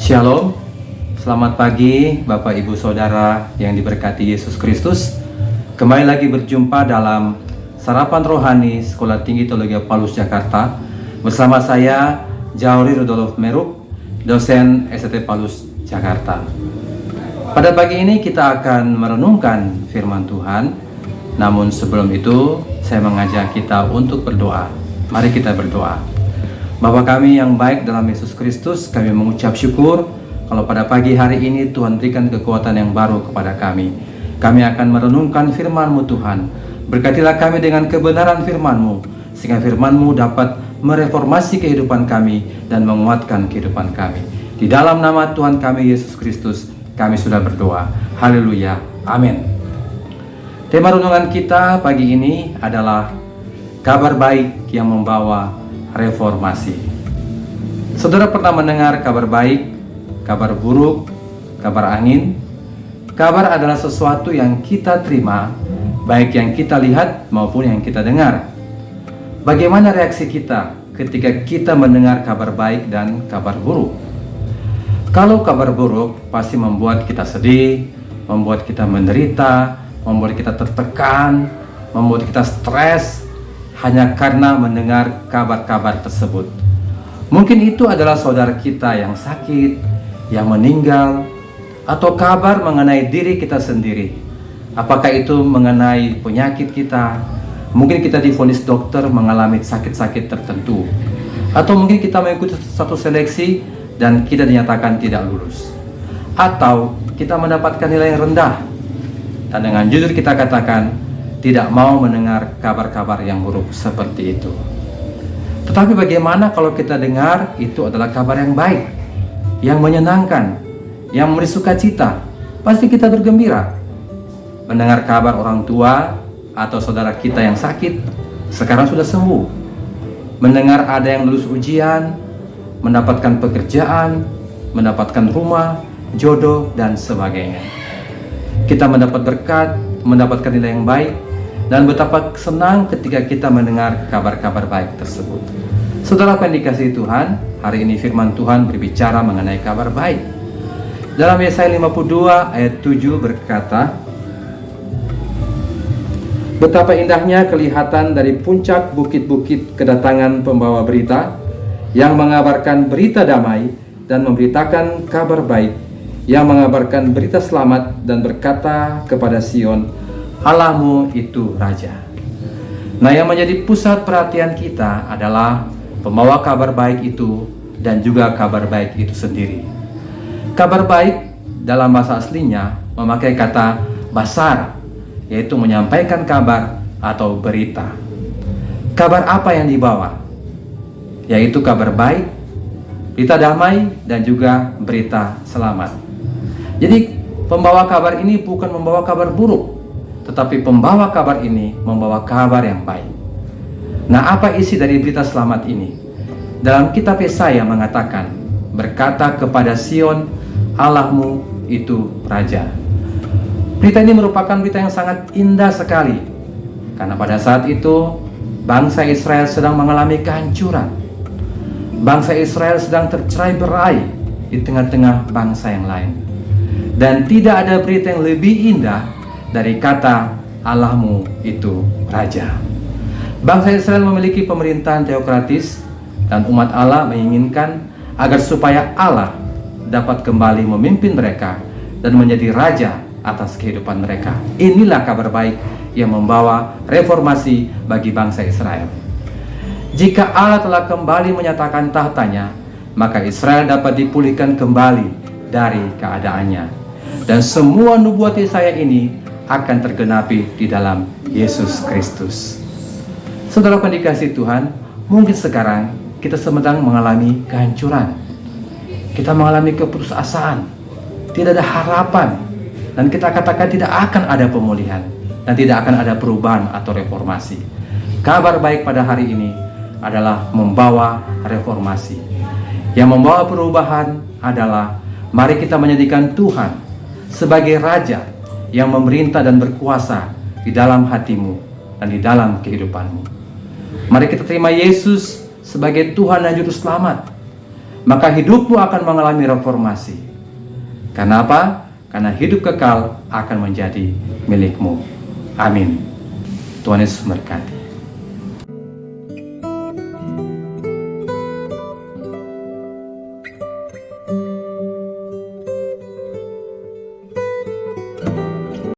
Shalom, selamat pagi Bapak Ibu Saudara yang diberkati Yesus Kristus. Kembali lagi berjumpa dalam Sarapan Rohani Sekolah Tinggi Teologi Paulus Jakarta bersama saya Jauri Rudolf Meruk, dosen ST Paulus Jakarta. Pada pagi ini kita akan merenungkan firman Tuhan. Namun sebelum itu saya mengajak kita untuk berdoa. Mari kita berdoa. Bapa kami yang baik dalam Yesus Kristus, kami mengucap syukur kalau pada pagi hari ini Tuhan berikan kekuatan yang baru kepada kami. Kami akan merenungkan firman-Mu Tuhan. Berkatilah kami dengan kebenaran firman-Mu, sehingga firman-Mu dapat mereformasi kehidupan kami dan menguatkan kehidupan kami. Di dalam nama Tuhan kami Yesus Kristus, kami sudah berdoa. Haleluya. Amin. Tema renungan kita pagi ini adalah kabar baik yang membawa reformasi. Saudara pernah mendengar kabar baik, kabar buruk, kabar angin? Kabar adalah sesuatu yang kita terima, baik yang kita lihat maupun yang kita dengar. Bagaimana reaksi kita ketika kita mendengar kabar baik dan kabar buruk? Kalau kabar buruk pasti membuat kita sedih, membuat kita menderita, membuat kita tertekan, membuat kita stres, hanya karena mendengar kabar-kabar tersebut. Mungkin itu adalah saudara kita yang sakit, yang meninggal, atau kabar mengenai diri kita sendiri. Apakah itu mengenai penyakit kita? Mungkin kita divonis dokter mengalami sakit-sakit tertentu, atau mungkin kita mengikuti satu seleksi dan kita dinyatakan tidak lulus, atau kita mendapatkan nilai yang rendah dan dengan jujur kita katakan tidak mau mendengar kabar-kabar yang buruk seperti itu. Tetapi bagaimana kalau kita dengar itu adalah kabar yang baik, yang menyenangkan, yang memberi sukacita? Pasti kita bergembira. Mendengar kabar orang tua atau saudara kita yang sakit sekarang sudah sembuh. Mendengar ada yang lulus ujian, mendapatkan pekerjaan, mendapatkan rumah, jodoh, dan sebagainya. Kita mendapat berkat, mendapatkan nilai yang baik, dan betapa senang ketika kita mendengar kabar-kabar baik tersebut. Saudara yang dikasihi Tuhan, hari ini firman Tuhan berbicara mengenai kabar baik. Dalam Yesaya 52 ayat 7 berkata, betapa indahnya kelihatan dari puncak bukit-bukit kedatangan pembawa berita yang mengabarkan berita damai dan memberitakan kabar baik, yang mengabarkan berita selamat dan berkata kepada Sion, Allahmu itu Raja. Nah, yang menjadi pusat perhatian kita adalah pembawa kabar baik itu dan juga kabar baik itu sendiri. Kabar baik dalam bahasa aslinya memakai kata basar, yaitu menyampaikan kabar atau berita. Kabar apa yang dibawa? Yaitu kabar baik, berita damai, dan juga berita selamat. Jadi pembawa kabar ini bukan membawa kabar buruk, tetapi pembawa kabar ini membawa kabar yang baik. Nah, apa isi dari berita selamat ini? Dalam kitab Yesaya mengatakan, berkata kepada Sion, Allahmu itu Raja. Berita ini merupakan berita yang sangat indah sekali, karena pada saat itu bangsa Israel sedang mengalami kehancuran. Bangsa Israel sedang tercerai-berai di tengah-tengah bangsa yang lain. Dan tidak ada berita yang lebih indah dari kata Allahmu itu Raja. Bangsa Israel memiliki pemerintahan teokratis dan umat Allah menginginkan agar supaya Allah dapat kembali memimpin mereka dan menjadi raja atas kehidupan mereka. Inilah kabar baik yang membawa reformasi bagi bangsa Israel. Jika Allah telah kembali menyatakan tahtanya, maka Israel dapat dipulihkan kembali dari keadaannya. Dan semua nubuat Yesaya ini akan tergenapi di dalam Yesus Kristus. Saudara yang dikasihi Tuhan, mungkin sekarang kita sedang mengalami kehancuran. Kita mengalami keputusasaan, tidak ada harapan, dan kita katakan tidak akan ada pemulihan dan tidak akan ada perubahan atau reformasi. Kabar baik pada hari ini adalah membawa reformasi. Yang membawa perubahan adalah mari kita menjadikan Tuhan sebagai Raja yang memerintah dan berkuasa di dalam hatimu dan di dalam kehidupanmu. Mari kita terima Yesus sebagai Tuhan dan Juru Selamat. maka hidupmu akan mengalami reformasi. Karena apa? Karena hidup kekal akan menjadi milikmu. Amin. Tuhan Yesus memberkati.